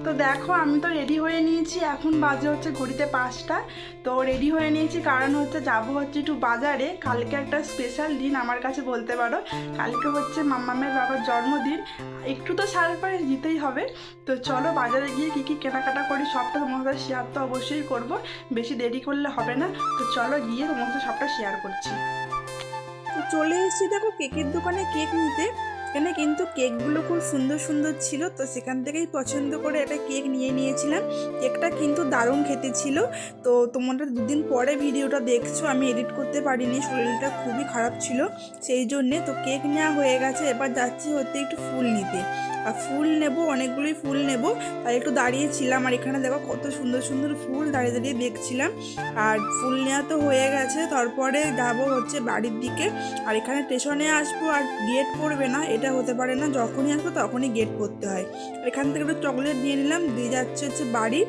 তো দেখো আমি তো রেডি হয়ে নিয়েছি, এখন বাজে হচ্ছে ঘড়িতে 5টা। তো রেডি হয়ে নিয়েছি কারণ হচ্ছে যাবো হচ্ছে একটু বাজারে। কালকে একটা স্পেশাল দিন আমার কাছে বলতে পারো, কালকে হচ্ছে মাম্মামের বাবার জন্মদিন, একটু তো সারপ্রাইজ দিতেই হবে। তো চলো বাজারে গিয়ে কী কী কেনাকাটা করি সবটা তোমার সাথে শেয়ার তো অবশ্যই করব, বেশি দেরি করলে হবে না। তো চলো গিয়ে তোমার সাথে সবটা শেয়ার করছি। তো চলে এসেছি দেখো কেকের দোকানে কেক নিতে। এখানে কিন্তু কেকগুলো খুব সুন্দর সুন্দর ছিল, তো সেখান থেকেই পছন্দ করে একটা কেক নিয়ে নিয়েছিলাম। কেকটা কিন্তু দারুণ খেতে ছিল। তো তোমরা দুদিন পরে ভিডিওটা দেখছো, আমি এডিট করতে পারিনি, শরীরটা খুবই খারাপ ছিল সেই জন্যে। তো কেক নেওয়া হয়ে গেছে, এবার যাচ্ছি হতে একটু ফুল নিতে। আর ফুল নেব, অনেকগুলোই ফুল নেব, তাই একটু দাঁড়িয়েছিলাম। আর এখানে দেখো কত সুন্দর সুন্দর ফুল দাঁড়িয়ে দাঁড়িয়ে দেখছিলাম। আর ফুল নেওয়া তো হয়ে গেছে, তারপরে যাবো হচ্ছে বাড়ির দিকে। আর এখানে স্টেশনে আসবো আর গেট পড়বে না, এটা হতে পারে না, যখনই আসবো তখনই গেট পড়তে হয়। এখান থেকে একটু চকলেট নিয়ে নিলাম, দিয়ে যাচ্ছে হচ্ছে বাড়ি।